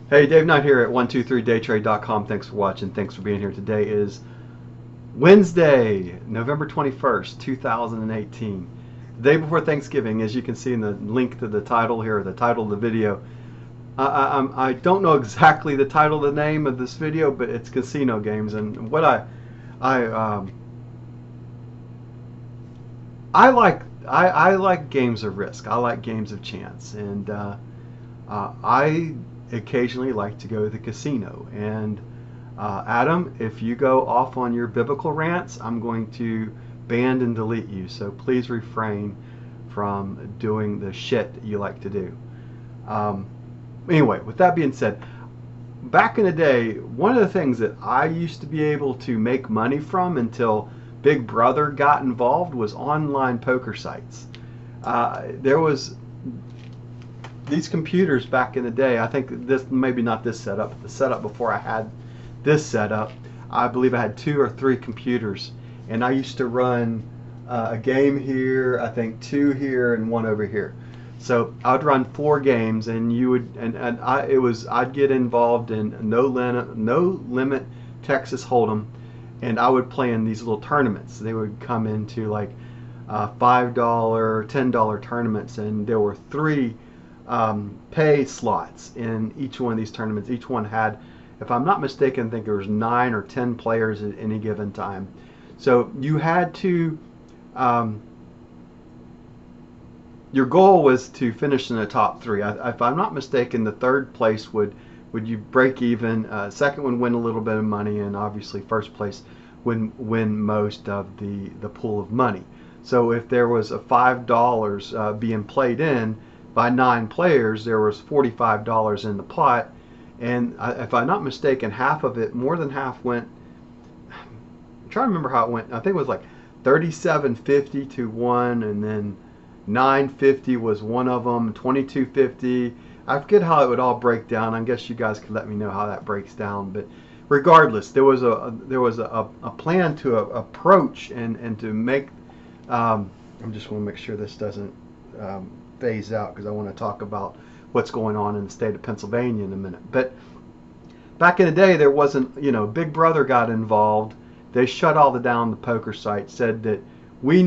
Hey, Dave Knight here at 123daytrade.com. Thanks for watching. Thanks for being here. Today is Wednesday, November 21st, 2018. The day before Thanksgiving, as you can see in the link to the title here, the title of the video. I don't know exactly the title, the name of this video, but it's casino games. And what I I like games of risk. I like games of chance, and I occasionally like to go to the casino. And Adam, if you go off on your biblical rants, I'm going to ban and delete you. So please refrain from doing the shit that you like to do. Anyway, with that being said, back in the day, one of the things that I used to be able to make money from until Big Brother got involved was online poker sites. There was these computers back in the day. I think this, maybe not this setup, but the setup before I had this setup, I believe I had 2 or 3 computers, and I used to run a game here, I think 2 here and 1 over here. So I'd run 4 games, and you would, I'd get involved in no limit Texas Hold'em, and I would play in these little tournaments. They would come into like $5, $10 tournaments, and there were 3 pay slots in each one of these tournaments. Each one had, if I'm not mistaken, I think there was 9 or 10 players at any given time. So you had to, your goal was to finish in the top 3. If I'm not mistaken, the 3rd place would you break even, second one win a little bit of money, and obviously first place would win most of the pool of money. So if there was a $5 being played in by 9 players, there was $45 in the pot, and if I'm not mistaken, half of it, more than half, went. I'm trying to remember how it went. I think it was like 37.50 to 1, and then 9.50 was one of them. 22.50. I forget how it would all break down. I guess you guys could let me know how that breaks down. But regardless, there was a plan to approach and to make. I'm just want to make sure this doesn't phase out, because I want to talk about what's going on in the state of Pennsylvania in a minute. But back in the day, there wasn't, Big Brother got involved. They shut all the poker sites, said that well,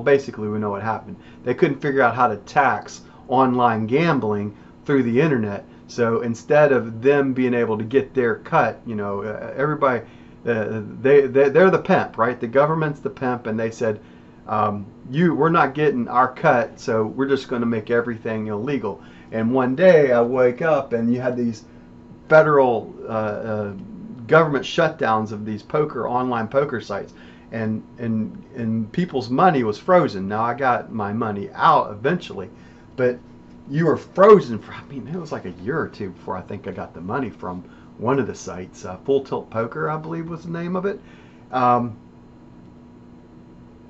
basically we know what happened. They couldn't figure out how to tax online gambling through the internet. So instead of them being able to get their cut, everybody, they're the pimp, right? The government's the pimp, and they said, we're not getting our cut, so we're just going to make everything illegal. And one day I wake up and you had these federal government shutdowns of these online poker sites, and people's money was frozen. Now I got my money out eventually, but you were frozen for, it was like a year or 2 before I think I got the money from one of the sites. Full Tilt Poker, I believe, was the name of it.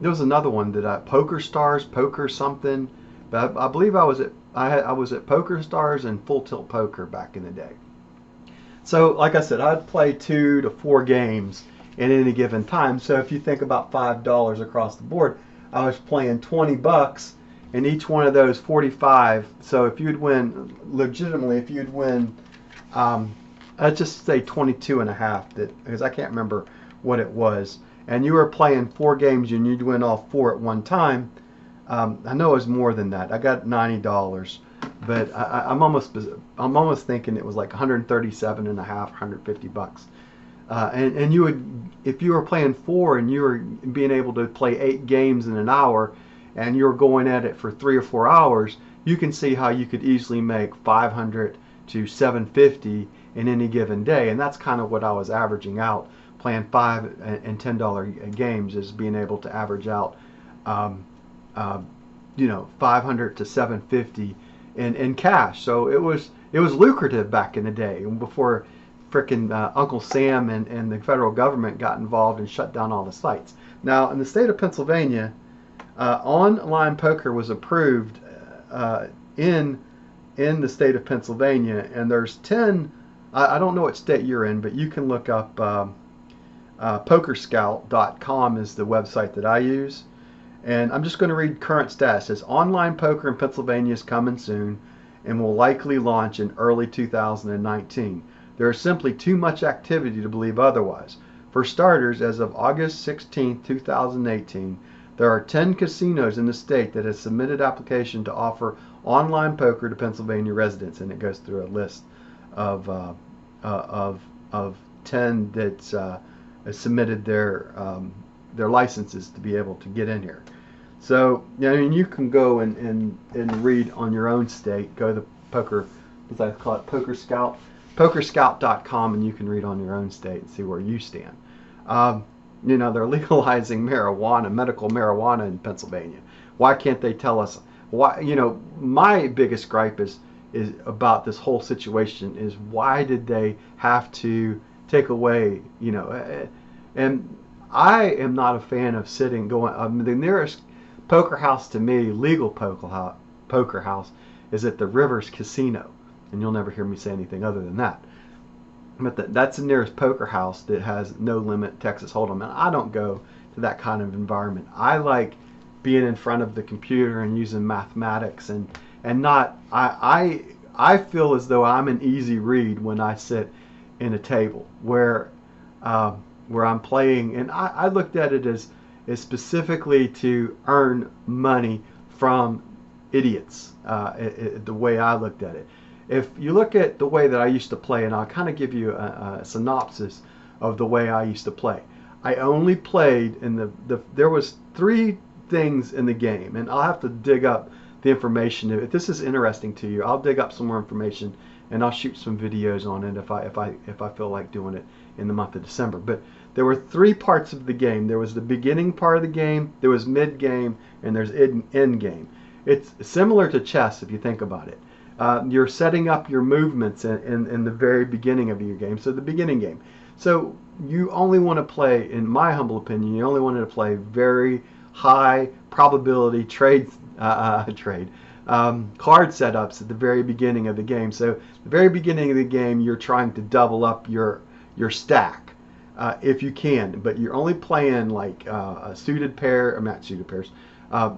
There was another one that Poker Stars, Poker something, but I believe I was at Poker Stars and Full Tilt Poker back in the day. So like I said, I'd play 2 to 4 games at any given time. So if you think about $5 across the board, I was playing 20 bucks, and each one of those 45. So if you'd win, legitimately, if you'd win, I'd just say 22 and a half, because I can't remember what it was, and you were playing 4 games and you'd win all 4 at one time. I know it was more than that. I got $90, but I'm almost thinking it was like 137 and a half, 150 bucks. And you would, if you were playing 4 and you were being able to play 8 games in an hour, and you were going at it for 3 or 4 hours, you can see how you could easily make 500 to 750 in any given day. And that's kind of what I was averaging out, playing $5 and $10 games, is being able to average out 500 to 750 in cash. So it was lucrative back in the day, before frickin' Uncle Sam and the federal government got involved and shut down all the sites. Now in the state of Pennsylvania, online poker was approved in the state of Pennsylvania, and there's 10. I don't know what state you're in, but you can look up. PokerScout.com is the website that I use, And I'm just going to read current status. It says online poker in Pennsylvania is coming soon. and will likely launch in early 2019. There is simply too much activity to believe otherwise. For starters, as of August 16, 2018, there are 10 casinos in the state that have submitted application to offer online poker to Pennsylvania residents, and it goes through a list of of 10 that submitted their licenses to be able to get in here. So, I mean, you can go and read on your own state. Go to the poker, as I call it, Poker Scout, pokerscout.com, and you can read on your own state and see where you stand. You know, they're legalizing marijuana, medical marijuana in Pennsylvania. Why can't they tell us why? You know, my biggest gripe is about this whole situation is why did they have to take away, you know, and I am not a fan of sitting going. The nearest poker house to me, legal poker house, is at the Rivers Casino, and you'll never hear me say anything other than that. But that's the nearest poker house that has no limit Texas Hold'em, and I don't go to that kind of environment. I like being in front of the computer and using mathematics and not. I feel as though I'm an easy read when I sit in a table where I'm playing, and I looked at it as specifically to earn money from idiots. The way I looked at it. If you look at the way that I used to play, and I'll kind of give you a synopsis of the way I used to play. I only played in there was 3 things in the game, and I'll have to dig up the information. If this is interesting to you, I'll dig up some more information and I'll shoot some videos on it if I feel like doing it in the month of December. But there were 3 parts of the game. There was the beginning part of the game, there was mid game, and there's end game. It's similar to chess if you think about it. You're setting up your movements in the very beginning of your game, so the beginning game. So you only want to play, in my humble opinion, you only wanted to play very high probability card setups at the very beginning of the game. So the very beginning of the game, you're trying to double up your stack if you can, but you're only playing like a suited pair, or not suited pairs.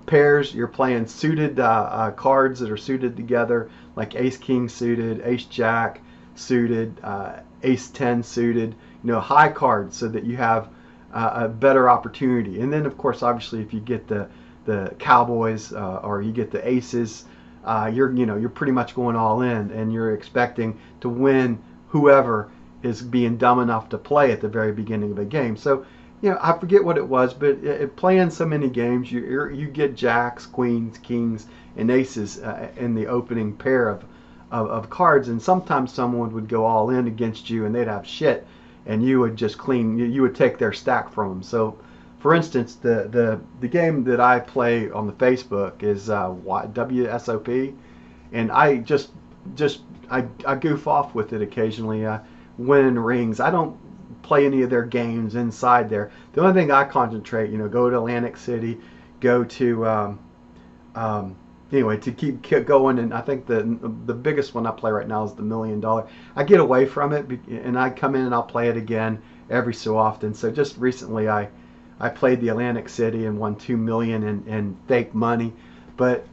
Pairs, you're playing suited cards that are suited together, like Ace King suited, Ace Jack suited, Ace 10 suited, you know, high cards so that you have a better opportunity. And then, of course, obviously, if you get the Cowboys or you get the Aces, you're pretty much going all in, and you're expecting to win whoever is being dumb enough to play at the very beginning of a game. So, you know, I forget what it was, but playing so many games, you get jacks, queens, kings, and aces in the opening pair of cards, and sometimes someone would go all in against you, and they'd have shit, and you would just you would take their stack from them. So, for instance, the game that I play on the Facebook is WSOP, and I just I goof off with it occasionally, win rings. I don't play any of their games inside there. The only thing I concentrate, you know, go to Atlantic City, go to anyway, to keep going. And I think the biggest one I play right now is the $1 Million. I get away from it, and I come in and I'll play it again every so often. So just recently I played the Atlantic City and won $2 million in fake money. But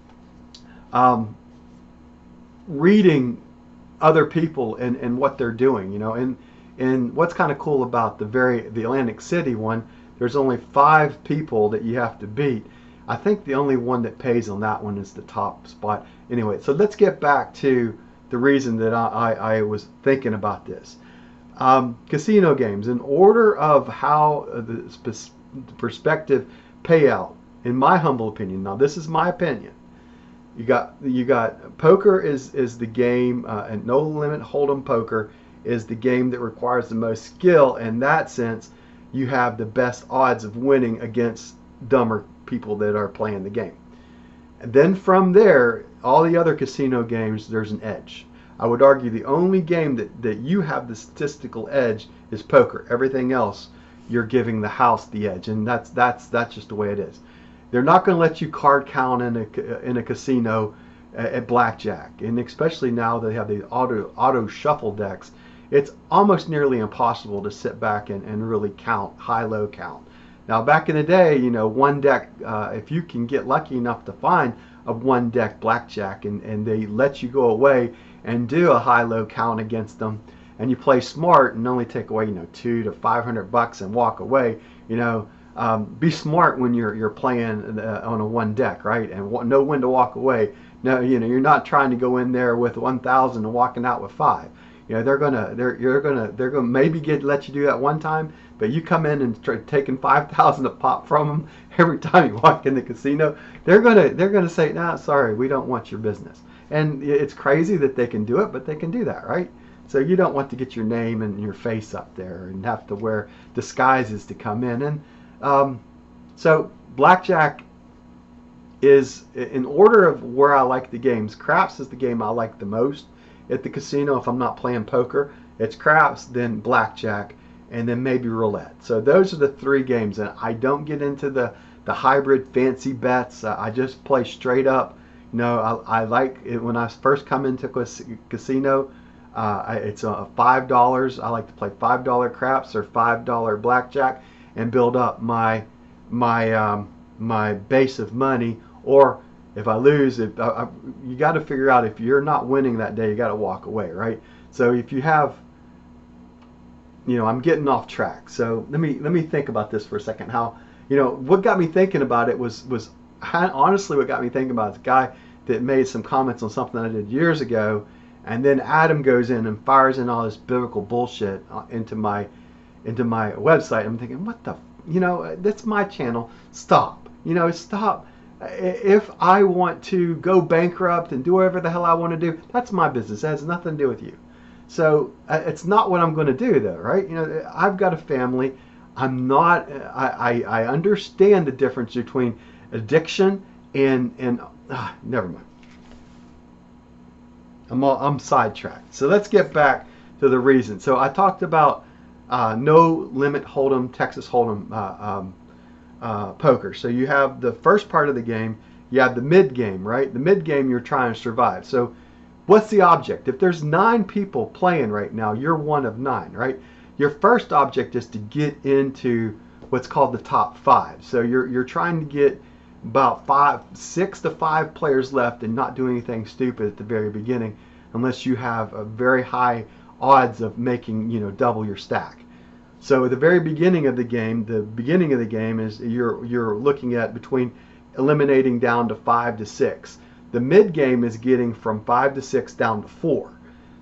reading other people and what they're doing, you know, and what's kind of cool about the Atlantic City one, there's only 5 people that you have to beat. I think the only one that pays on that one is the top spot. Anyway, so let's get back to the reason that I was thinking about this. Casino games, in order of how the prospective payout, in my humble opinion, now this is my opinion, you got poker is the game, and no limit hold'em poker is the game that requires the most skill. In that sense, you have the best odds of winning against dumber people that are playing the game. And then from there, all the other casino games, there's an edge. I would argue the only game that you have the statistical edge is poker. Everything else, you're giving the house the edge, and that's just the way it is. They're not going to let you card count in a casino at blackjack, and especially now they have the auto shuffle decks. It's almost nearly impossible to sit back and really count, high-low count. Now, back in the day, you know, one deck, if you can get lucky enough to find one deck blackjack, and they let you go away and do a high-low count against them, and you play smart and only take away, $200 to $500 and walk away. Be smart when you're playing on a one deck, right? And know when to walk away. No, you're not trying to go in there with 1,000 and walking out with 5. They're gonna maybe let you do that one time, but you come in and try taking 5,000 a pop from them every time you walk in the casino. They're gonna say, nah, sorry, we don't want your business. And it's crazy that they can do it, but they can do that, right? So you don't want to get your name and your face up there and have to wear disguises to come in. And so blackjack is, in order of where I like the games, craps is the game I like the most at the casino. If I'm not playing poker, it's craps, then blackjack, and then maybe roulette. So those are the 3 games, and I don't get into the hybrid fancy bets. I just play straight up. I like it when I first come into a casino. It's $5. I like to play $5 craps or $5 blackjack and build up my base of money. Or if I lose, you got to figure out, if you're not winning that day, you got to walk away, right? So if you have, I'm getting off track. So let me think about this for a second. How, what got me thinking about it was honestly, what got me thinking about is a guy that made some comments on something I did years ago, and then Adam goes in and fires in all this biblical bullshit into my website. I'm thinking, what the, that's my channel. Stop. Stop. If I want to go bankrupt and do whatever the hell I want to do, that's my business. It has nothing to do with you. So it's not what I'm going to do, though, right? I've got a family. I'm not. I understand the difference between addiction and never mind. I'm sidetracked. So let's get back to the reason. So I talked about no limit hold'em, Texas hold'em poker. So you have the first part of the game. You have the mid game, right? The mid game, you're trying to survive. So what's the object? If there's 9 people playing right now, you're one of 9, right? Your first object is to get into what's called the top 5. So you're trying to get about 6 to 5 players left and not do anything stupid at the very beginning, unless you have a very high odds of making, double your stack. So at the very beginning of the game, is you're looking at between eliminating down to 5 to 6. The mid game is getting from 5 to 6 down to 4.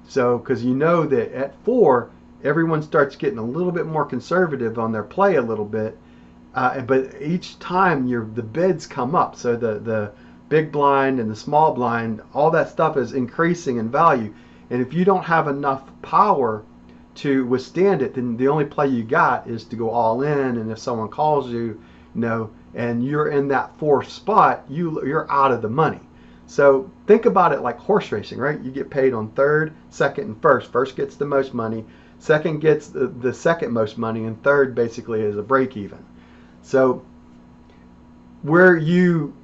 So because that at 4, everyone starts getting a little bit more conservative on their play a little bit. But each time the bids come up, so the big blind and the small blind, all that stuff is increasing in value. And if you don't have enough power to withstand it, then the only play you got is to go all in. And if someone calls you, and you're in that 4th spot, you're out of the money. So think about it like horse racing, right? You get paid on 3rd, 2nd, and 1st. 1st gets the most money, 2nd gets the second most money, and 3rd basically is a break even. So where you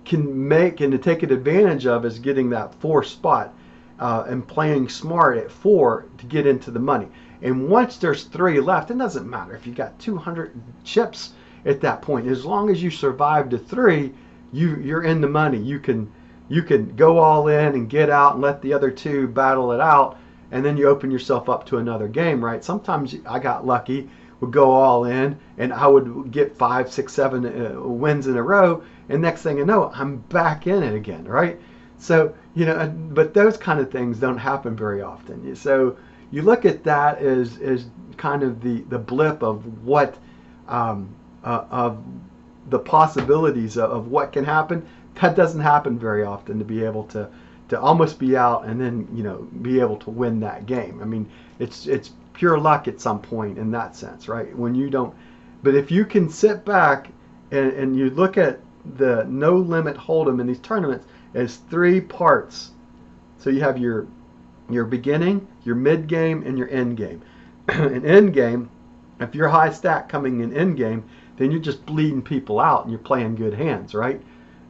can make and to take advantage of is getting that 4th spot and playing smart at 4 to get into the money. And once there's 3 left, it doesn't matter if you got 200 chips at that point. As long as you survive to 3, you're in the money. You can go all in and get out and let the other 2 battle it out, and then you open yourself up to another game, right? Sometimes I got lucky, would go all in, and I would get 5, 6, 7 wins in a row, and next thing you know, I'm back in it again, right? So, but those kind of things don't happen very often. So you look at that as kind of the blip of what of the possibilities of what can happen. That doesn't happen very often, to be able to almost be out and then be able to win that game. I mean, it's pure luck at some point in that sense, right? When you don't, but if you can sit back and you look at the no limit hold'em in these tournaments as 3 parts. So you have your beginning, your mid game, and your end game. An end game, if you're high stack coming in end game, then you're just bleeding people out and you're playing good hands, right?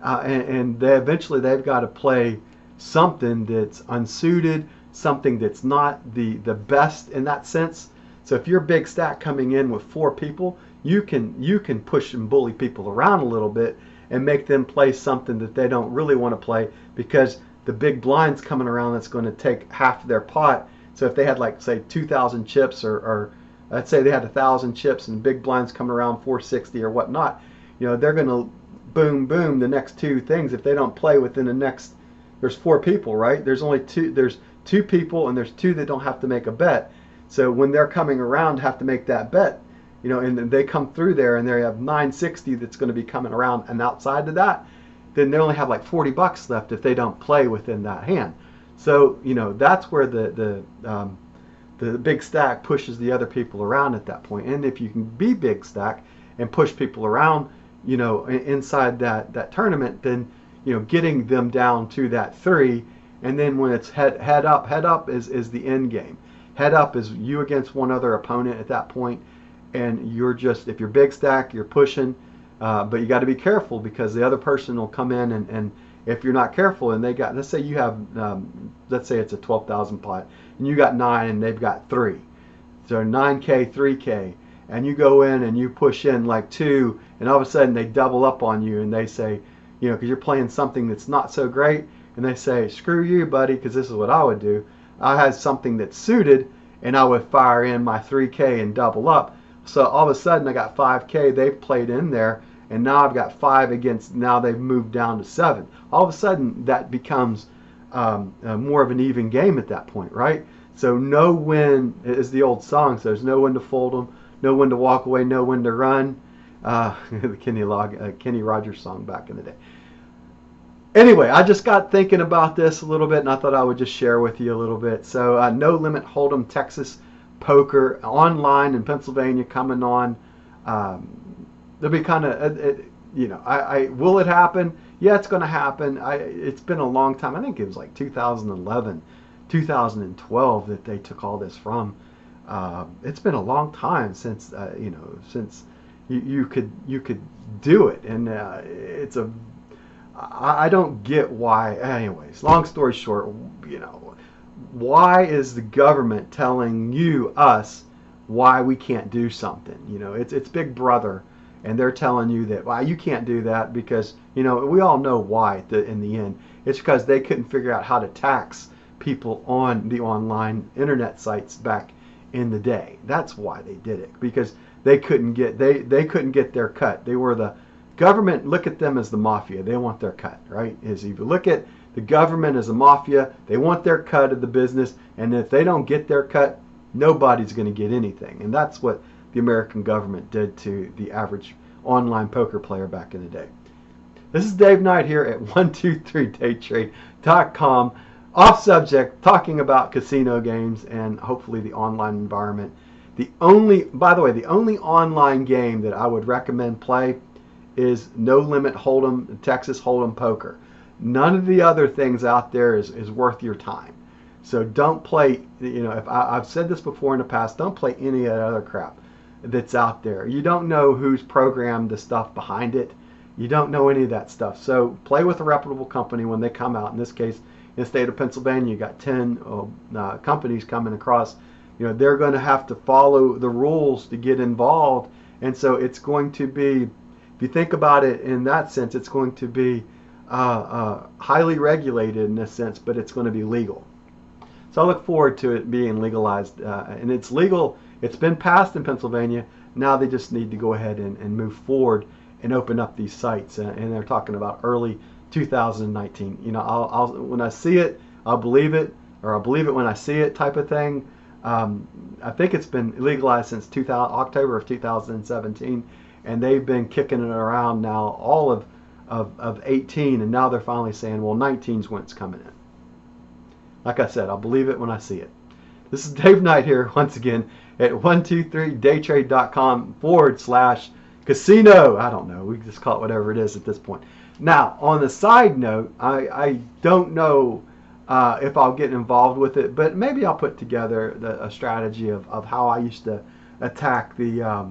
And eventually they've got to play something that's unsuited, something that's not the best in that sense. So if you're a big stack coming in with 4 people, you can push and bully people around a little bit and make them play something that they don't really want to play because the big blind's coming around that's going to take half of their pot. So if they had like say 2,000 chips or let's say they had 1,000 chips and big blind's coming around 460 or whatnot, they're going to boom the next two things if they don't play within the next. There's four people, right? There's only two. There's two people and there's two that don't have to make a bet. So when they're coming around, have to make that bet, and then they come through there and they have 960 that's going to be coming around, and outside of that, then they only have like $40 left if they don't play within that hand. So that's where the big stack pushes the other people around at that point. And if you can be big stack and push people around, inside that tournament, then getting them down to that 3, and then when it's head up is the end game. Head up is you against one other opponent at that point, and if you're big stack, you're pushing, but you got to be careful because the other person will come in and if you're not careful and let's say you have, let's say it's a 12,000 pot and you got 9 and they've got 3, so 9K, 3K, and you go in and you push in like 2, and all of a sudden they double up on you and they say, because you're playing something that's not so great, and they say, screw you, buddy, because this is what I would do. I had something that's suited, and I would fire in my 3K and double up. So all of a sudden I got 5K, they've played in there, and now I've got 5 against, now they've moved down to 7. All of a sudden that becomes more of an even game at that point, right? So know when, as the old song says, know when to fold them, know when to walk away, know when to run. The Kenny Rogers song back in the day. Anyway, I just got thinking about this a little bit, and I thought I would just share with you a little bit. So, No Limit Hold'em Texas Poker online in Pennsylvania coming on. There'll be kind of, will it happen? Yeah, it's going to happen. It's been a long time. I think it was like 2011, 2012 that they took all this from. It's been a long time since, since you could do it, and I don't get why. Anyways, long story short, why is the government telling us why we can't do something? It's Big Brother, and they're telling you that you can't do that because we all know why. In the end, it's because they couldn't figure out how to tax people on the online internet sites back in the day. That's why they did it, because they couldn't get their cut. They were the government. Look at them as the mafia. They want their cut, right? If you look at the government as a mafia, they want their cut of the business, and if they don't get their cut, nobody's going to get anything. And that's what the American government did to the average online poker player back in the day. This is Dave Knight here at 123daytrade.com. Off subject, talking about casino games and hopefully the online environment. By the way, the only online game that I would recommend play is No Limit Hold'em, Texas Hold'em Poker. None of the other things out there is worth your time. So don't play, if I've said this before in the past, don't play any of that other crap that's out there. You don't know who's programmed the stuff behind it. You don't know any of that stuff. So play with a reputable company when they come out. In this case, in the state of Pennsylvania, you got 10 companies coming across. They're going to have to follow the rules to get involved. And so it's going to be, if you think about it in that sense, it's going to be highly regulated in this sense, but it's going to be legal. So I look forward to it being legalized. And it's legal. It's been passed in Pennsylvania. Now they just need to go ahead and move forward and open up these sites. And they're talking about early 2019. I'll when I see it, I'll believe it, or I'll believe it when I see it type of thing. I think it's been legalized since October of 2017, and they've been kicking it around now all of 18, and now they're finally saying, well, 19's when it's coming in. Like I said, I'll believe it when I see it. This is Dave Knight here once again at 123daytrade.com/casino. I don't know. We can just call it whatever it is at this point. Now, on the side note, I don't know if I'll get involved with it, but maybe I'll put together a strategy of how I used to attack the,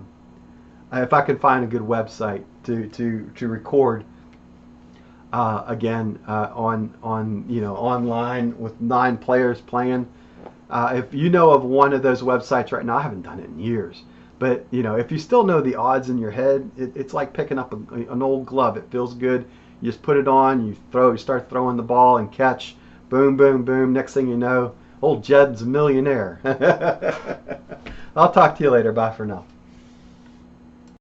if I can find a good website to record again on online with 9 players playing. If you know of one of those websites right now, I haven't done it in years, But you know, if you still know the odds in your head, it's like picking up an old glove. It feels good. You just put it on, you start throwing the ball and catch, boom, boom, boom. Next thing you know, old Jed's a millionaire. I'll talk to you later. Bye for now.